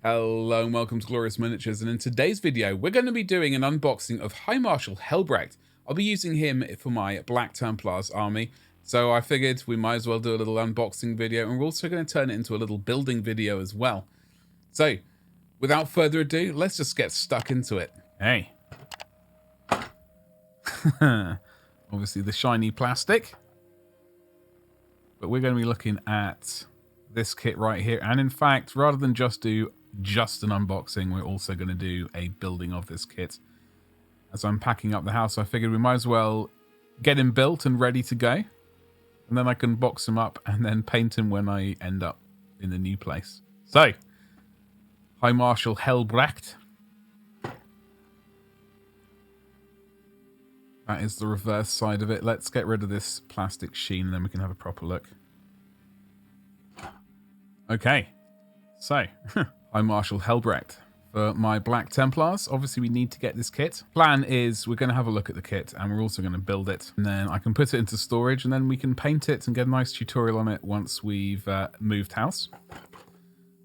Hello and welcome to Glorious Miniatures, and in today's video we're going to be doing an unboxing of High Marshal Helbrecht. I'll be using him for my Black Templars army, so I figured we might as well do a little unboxing video, and we're also going to turn it into a little building video as well. So, without further ado, let's just get stuck into it. Hey. Obviously the shiny plastic. But we're going to be looking at this kit right here, and in fact, rather than just do an unboxing, we're also going to do a building of this kit. As I'm packing up the house, I figured we might as well get him built and ready to go, and then I can box him up and then paint him when I end up in the new place. So, High Marshal Helbrecht. That is the reverse side of it. Let's get rid of this plastic sheen and then we can have a proper look. Okay, so High Marshal Helbrecht. For my Black Templars, obviously we need to get this kit. Plan is we're going to have a look at the kit and we're also going to build it. And then I can put it into storage and then we can paint it and get a nice tutorial on it once we've moved house.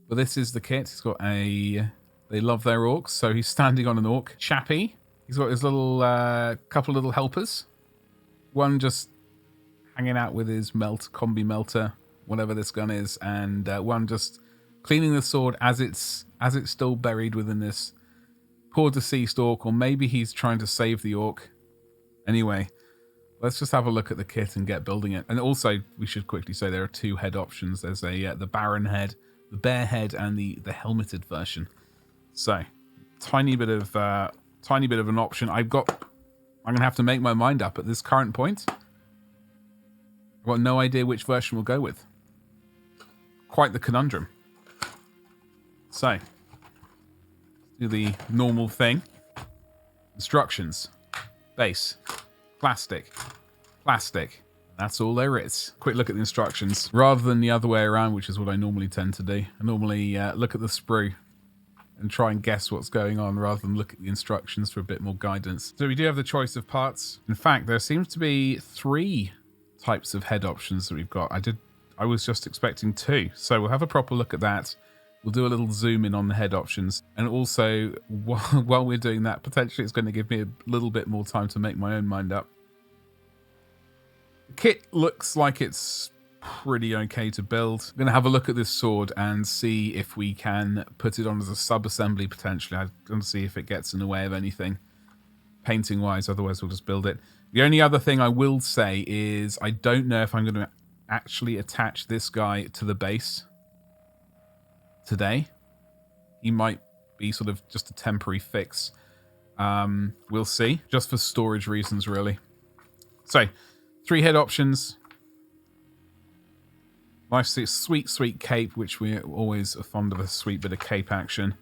But this is the kit. He's got a... They love their orcs, so he's standing on an orc. Chappy. He's got his little couple of little helpers. One just hanging out with his combi melter, whatever this gun is, and one just cleaning the sword as it's still buried within this poor deceased orc, or maybe he's trying to save the orc. Anyway, let's just have a look at the kit and get building it. And also, we should quickly say there are two head options. There's a the Baron head, the bear head, and the helmeted version. So, tiny bit of an option. I'm gonna have to make my mind up at this current point. I've got no idea which version we'll go with. Quite the conundrum. So, let's do the normal thing. Instructions. Base. Plastic. Plastic. That's all there is. Quick look at the instructions. Rather than the other way around, which is what I normally tend to do. I normally look at the sprue and try and guess what's going on rather than look at the instructions for a bit more guidance. So we do have the choice of parts. In fact, there seems to be 3 types of head options that we've got. I was just expecting 2. So we'll have a proper look at that. We'll do a little zoom in on the head options. And also, while we're doing that, potentially it's going to give me a little bit more time to make my own mind up. The kit looks like it's pretty okay to build. I'm going to have a look at this sword and see if we can put it on as a sub-assembly potentially. I'm going to see if it gets in the way of anything painting wise, otherwise we'll just build it. The only other thing I will say is I don't know if I'm going to actually attach this guy to the base today. He might be sort of just a temporary fix. We'll see, just for storage reasons really. So 3 head options. Nice sweet cape, which we're always fond of a sweet bit of cape action.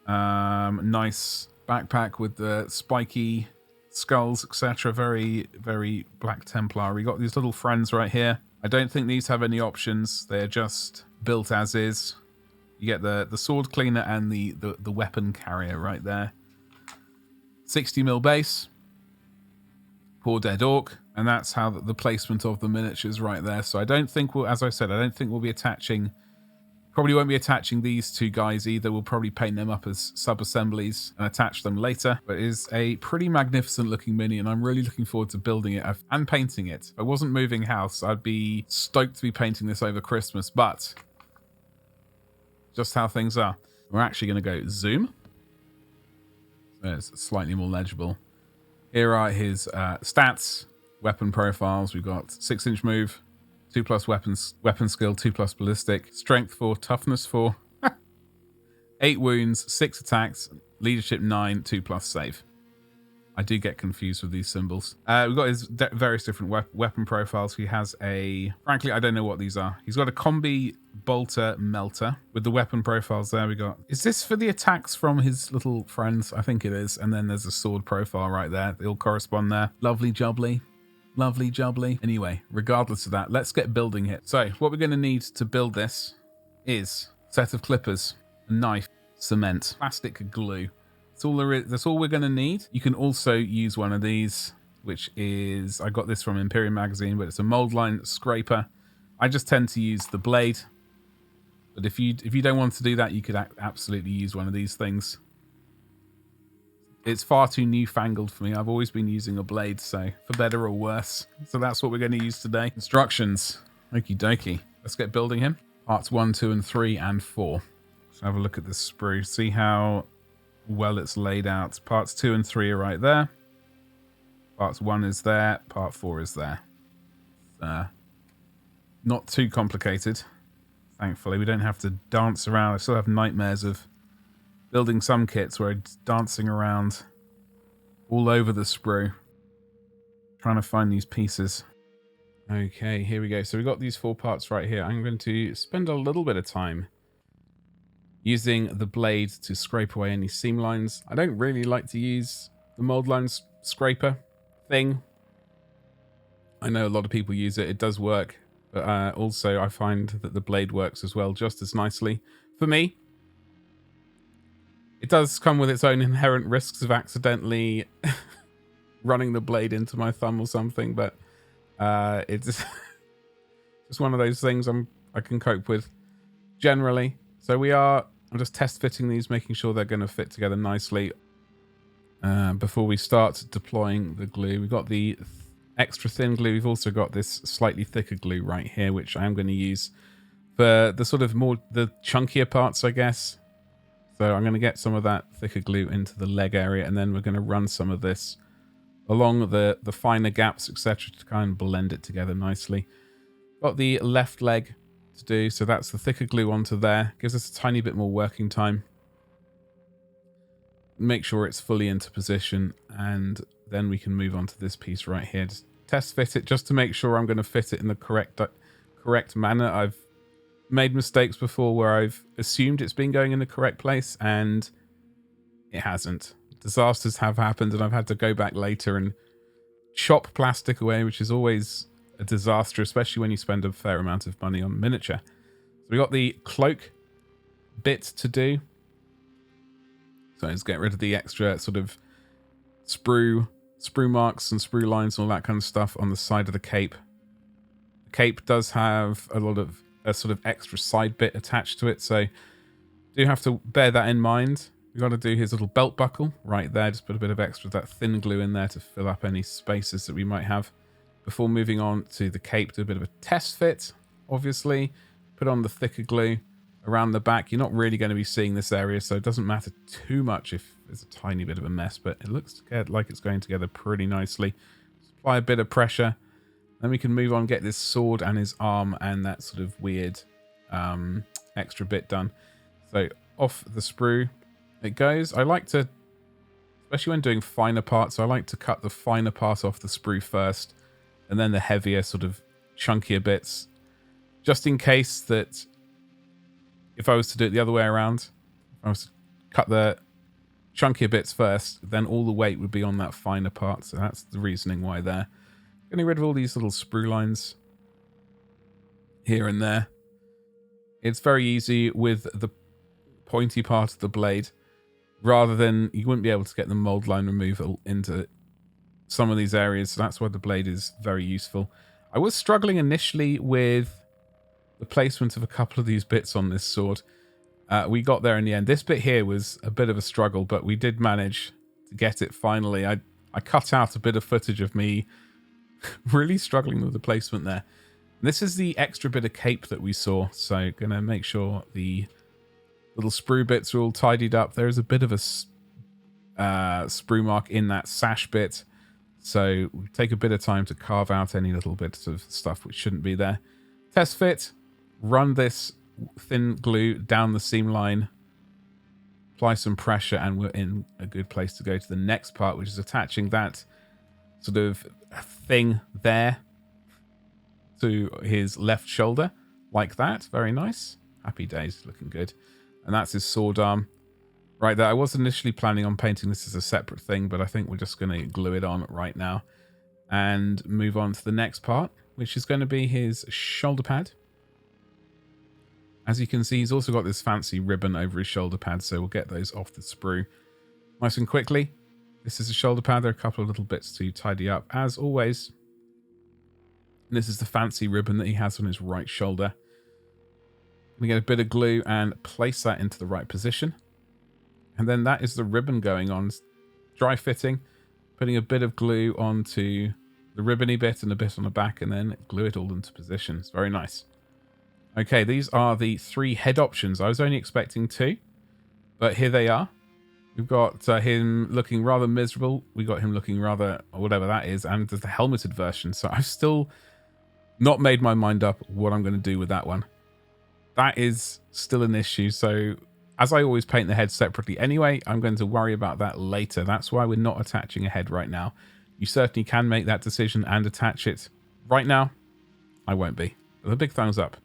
Nice backpack with the spiky skulls, etc. Very, very Black Templar. We got these little friends right here. I don't think these have any options. They're just built as is. You get the sword cleaner and the weapon carrier right there. 60mm base. Poor dead orc. And that's how the placement of the miniatures right there. So I don't think we'll, as I said, I don't think we'll be attaching, probably won't be attaching these 2 guys either. We'll probably paint them up as sub-assemblies and attach them later. But it is a pretty magnificent looking mini and I'm really looking forward to building it and painting it. If I wasn't moving house, I'd be stoked to be painting this over Christmas, but just how things are. We're actually going to go zoom. So it's slightly more legible. Here are his stats. Weapon profiles. We've got 6-inch move, 2+ weapon skill, 2+ ballistic, strength 4, toughness 4, 8 wounds, 6 attacks, leadership 9, 2+ save. I do get confused with these symbols. We've got his various different weapon profiles. He has a, frankly, I don't know what these are. He's got a combi bolter melter with the weapon profiles there. We got, is this for the attacks from his little friends? I think it is. And then there's a sword profile right there. They all correspond there. Lovely jubbly. Lovely jubbly. Anyway, regardless of that, let's get building it. So what we're going to need to build this is a set of clippers, a knife, cement, plastic glue. That's all there is. That's all we're going to need. You can also use one of these, which is, I got this from Imperial magazine, but it's a mold line scraper. I just tend to use the blade. But if you don't want to do that, you could absolutely use one of these things. It's far too newfangled for me. I've always been using a blade, so for better or worse. So that's what we're going to use today. Instructions. Okie dokie. Let's get building him. Parts 1, 2, and 3, and 4. Let's have a look at this sprue. See how well it's laid out. Parts 2 and 3 are right there. Parts 1 is there. Part 4 is there. Not too complicated. Thankfully, we don't have to dance around. I still have nightmares of building some kits where it's dancing around all over the sprue, trying to find these pieces. Okay, here we go. So we've got these 4 parts right here. I'm going to spend a little bit of time using the blade to scrape away any seam lines. I don't really like to use the mold lines scraper thing. I know a lot of people use it. It does work. But also I find that the blade works as well, just as nicely. For me, it does come with its own inherent risks of accidentally running the blade into my thumb or something, but it's just one of those things I can cope with generally. So I'm just test fitting these, making sure they're going to fit together nicely before we start deploying the glue. We've got the extra thin glue. We've also got this slightly thicker glue right here, which I am going to use for the sort of the chunkier parts, I guess. So I'm going to get some of that thicker glue into the leg area, and then we're going to run some of this along the finer gaps, etc., to kind of blend it together nicely. Got the left leg to do, so that's the thicker glue onto there. Gives us a tiny bit more working time. Make sure it's fully into position, and then we can move on to this piece right here. Just test fit it just to make sure I'm going to fit it in the correct manner. I've made mistakes before where I've assumed it's been going in the correct place and it hasn't. Disasters have happened and I've had to go back later and chop plastic away, which is always a disaster, especially when you spend a fair amount of money on miniature. So we got the cloak bit to do. So let's get rid of the extra sort of sprue marks and sprue lines and all that kind of stuff on the side of the cape. The cape does have a lot of a sort of extra side bit attached to it, so do have to bear that in mind. We've got to do his little belt buckle right there. Just put a bit of extra of that thin glue in there to fill up any spaces that we might have. Before moving on to the cape, do a bit of a test fit, obviously. Put on the thicker glue around the back. You're not really going to be seeing this area, so it doesn't matter too much if there's a tiny bit of a mess, but it looks like it's going together pretty nicely. Apply a bit of pressure. Then we can move on, get this sword and his arm and that sort of weird extra bit done. So off the sprue it goes. I like to, especially when doing finer parts, I like to cut the finer part off the sprue first and then the heavier sort of chunkier bits, just in case that if I was to do it the other way around, if I was to cut the chunkier bits first, then all the weight would be on that finer part. So that's the reasoning why there. Getting rid of all these little sprue lines here and there. It's very easy with the pointy part of the blade. Rather than, you wouldn't be able to get the mold line removal into some of these areas. So that's why the blade is very useful. I was struggling initially with the placement of a couple of these bits on this sword. We got there in the end. This bit here was a bit of a struggle, but we did manage to get it finally. I cut out a bit of footage of me really struggling with the placement there. This is the extra bit of cape that we saw, so gonna make sure the little sprue bits are all tidied up. There is a bit of a sprue mark in that sash bit, so we take a bit of time to carve out any little bits of stuff which shouldn't be there. Test fit, run this thin glue down the seam line, apply some pressure, and we're in a good place to go to the next part, which is attaching that sort of thing there to his left shoulder, like that. Very nice. Happy days, looking good. And that's his sword arm right there. I was initially planning on painting this as a separate thing, but I think we're just going to glue it on right now and move on to the next part, which is going to be his shoulder pad. As you can see, he's also got this fancy ribbon over his shoulder pad, so we'll get those off the sprue nice and quickly. This is a shoulder pad. There are a couple of little bits to tidy up, as always. And this is the fancy ribbon that he has on his right shoulder. going to get a bit of glue and place that into the right position. And then that is the ribbon going on. Dry fitting, putting a bit of glue onto the ribbony bit and a bit on the back, and then glue it all into position. It's very nice. Okay, these are the 3 head options. I was only expecting 2, but here they are. We've got him looking rather miserable. We got him looking rather, whatever that is, and there's the helmeted version. So I've still not made my mind up what I'm going to do with that one. That is still an issue. So as I always paint the head separately anyway, I'm going to worry about that later. That's why we're not attaching a head right now. You certainly can make that decision and attach it right now. I won't be. But a big thumbs up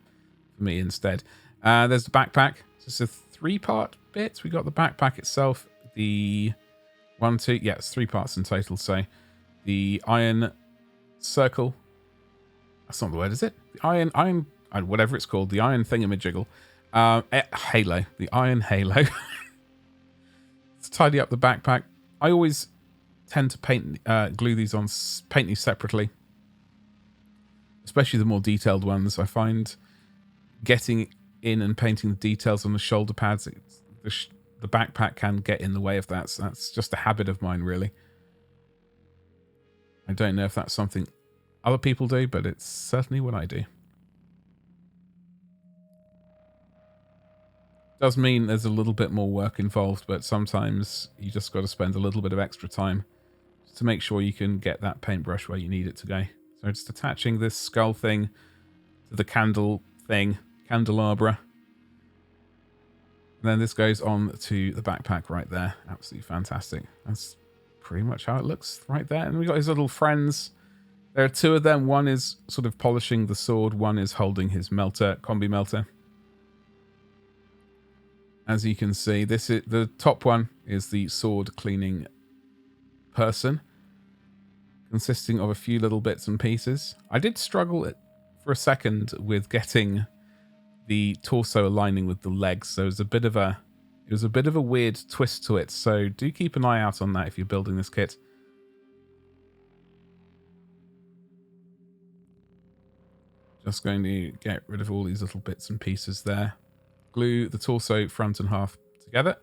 for me instead. There's the backpack. It's a 3-part bit. We got the backpack itself. The 1, 2, yeah, it's 3 parts in total. So the iron circle. That's not the word, is it? The iron, whatever it's called. The iron thingamajiggle. Halo. The iron halo. Let's tidy up the backpack. I always tend to paint, glue these on, paint these separately. Especially the more detailed ones. I find getting in and painting the details on the shoulder pads, the backpack can get in the way of that. So that's just a habit of mine, really. I don't know if that's something other people do, but it's certainly what I do. Does mean there's a little bit more work involved, but sometimes you just got to spend a little bit of extra time to make sure you can get that paintbrush where you need it to go. So just attaching this skull thing to the candle thing, candelabra. And then this goes on to the backpack right there. Absolutely fantastic. That's pretty much how it looks right there. And we got his little friends. There are 2 of them. One is sort of polishing the sword. One is holding his melter, combi melter. As you can see, this is the top one is the sword cleaning person, consisting of a few little bits and pieces. I did struggle for a second with getting the torso aligning with the legs, so it was a bit of a weird twist to it. So do keep an eye out on that if you're building this kit. Just going to get rid of all these little bits and pieces there. Glue the torso front and half together.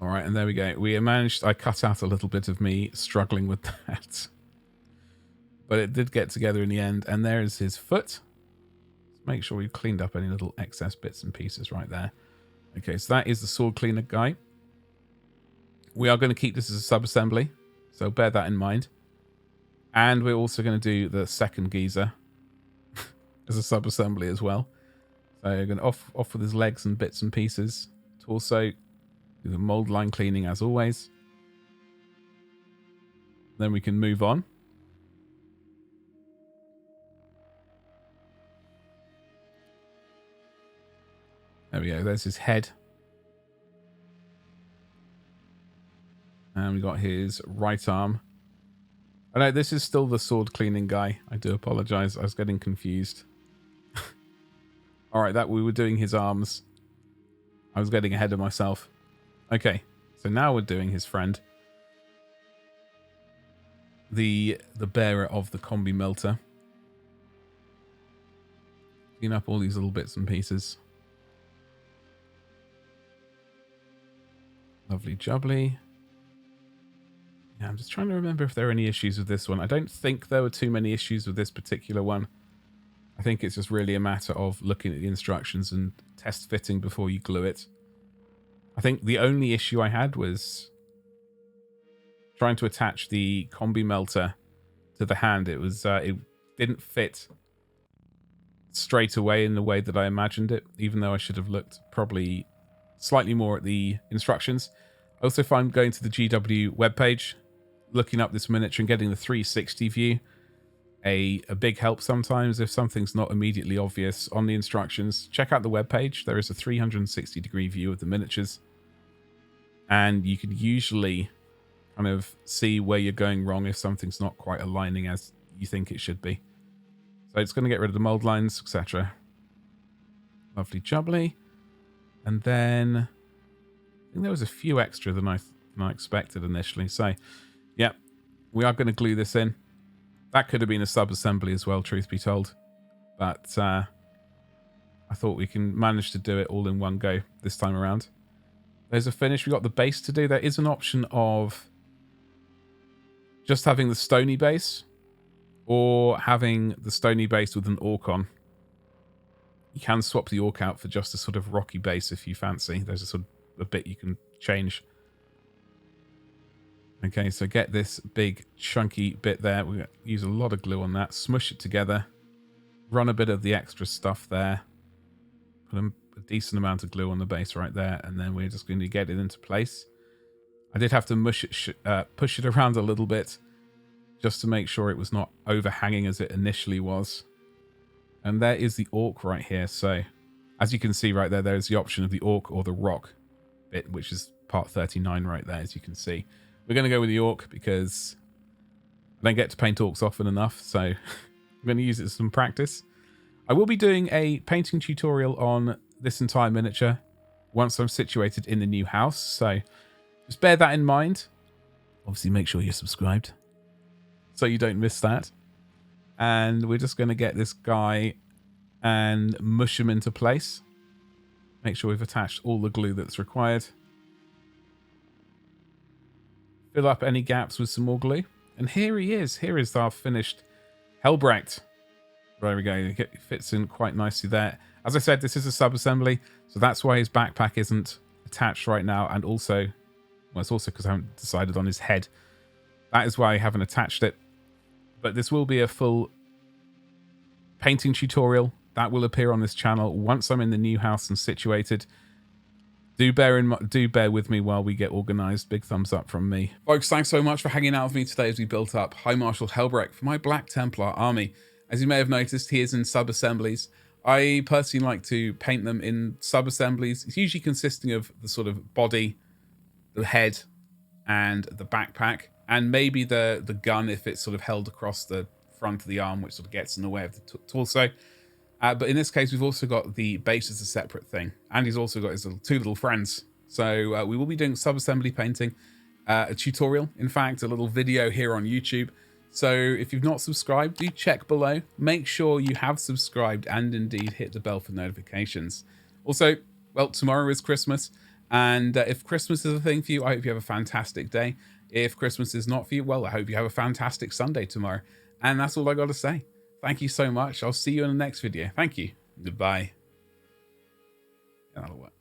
All right, and there we go. We managed, I cut out a little bit of me struggling with that. But it did get together in the end. And there is his foot. Let's make sure we've cleaned up any little excess bits and pieces right there. Okay, so that is the sword cleaner guy. We are going to keep this as a sub-assembly, so bear that in mind. And we're also going to do the second geezer as a sub-assembly as well. So we're going to off with his legs and bits and pieces. Torso, do the mold line cleaning as always. Then we can move on. There we go. There's his head. And we got his right arm. Oh no, this is still the sword cleaning guy. I do apologize. I was getting confused. All right, that we were doing his arms. I was getting ahead of myself. Okay, so now we're doing his friend. The bearer of the combi melter. Clean up all these little bits and pieces. Lovely jubbly. Yeah, I'm just trying to remember if there are any issues with this one. I don't think there were too many issues with this particular one. I think it's just really a matter of looking at the instructions and test fitting before you glue it. I think the only issue I had was trying to attach the combi melter to the hand. It didn't fit straight away in the way that I imagined it, even though I should have looked probably slightly more at the instructions. I also find going to the GW webpage, looking up this miniature and getting the 360 view a big help sometimes if something's not immediately obvious on the instructions. Check out the webpage. There is a 360 degree view of the miniatures, and you can usually kind of see where you're going wrong if something's not quite aligning as you think it should be. So it's going to get rid of the mold lines, etc. Lovely jubbly. And then I think there was a few extra than I expected initially. So, yeah, we are going to glue this in. That could have been a sub-assembly as well, truth be told. But I thought we can manage to do it all in one go this time around. Those are finished. We've got the base to do. There is an option of just having the stony base or having the stony base with an orc on. You can swap the orc out for just a sort of rocky base if you fancy. There's a sort of a bit you can change. Okay, so get this big chunky bit there. We're going to use a lot of glue on that. Smush it together. Run a bit of the extra stuff there. Put a decent amount of glue on the base right there. And then we're just going to get it into place. I did have to push it around a little bit just to make sure it was not overhanging as it initially was. And there is the orc right here. So as you can see right there, there's the option of the orc or the rock bit, which is part 39 right there, as you can see. We're going to go with the orc because I don't get to paint orcs often enough. So I'm going to use it as some practice. I will be doing a painting tutorial on this entire miniature once I'm situated in the new house. So just bear that in mind. Obviously, make sure you're subscribed so you don't miss that. And we're just going to get this guy and mush him into place. Make sure we've attached all the glue that's required. Fill up any gaps with some more glue. And here he is. Here is our finished Helbrecht. There we go. It fits in quite nicely there. As I said, this is a sub-assembly, so that's why his backpack isn't attached right now. And also, well, it's also because I haven't decided on his head. That is why I haven't attached it. But this will be a full painting tutorial that will appear on this channel once I'm in the new house and situated. Do bear with me while we get organized. Big thumbs up from me. Folks, thanks so much for hanging out with me today as we built up High Marshal Helbrecht for my Black Templar army. As you may have noticed, he is in sub-assemblies. I personally like to paint them in sub-assemblies. It's usually consisting of the sort of body, the head, and the backpack, and maybe the gun if it's sort of held across the front of the arm, which sort of gets in the way of the torso. But in this case, we've also got the base as a separate thing. And he's also got his two little friends. So we will be doing sub-assembly painting, a tutorial, in fact, a little video here on YouTube. So if you've not subscribed, do check below. Make sure you have subscribed and indeed hit the bell for notifications. Also, well, tomorrow is Christmas. And if Christmas is a thing for you, I hope you have a fantastic day. If Christmas is not for you, well, I hope you have a fantastic Sunday tomorrow. And that's all I got to say. Thank you so much. I'll see you in the next video. Thank you. Goodbye. Yeah, that'll work.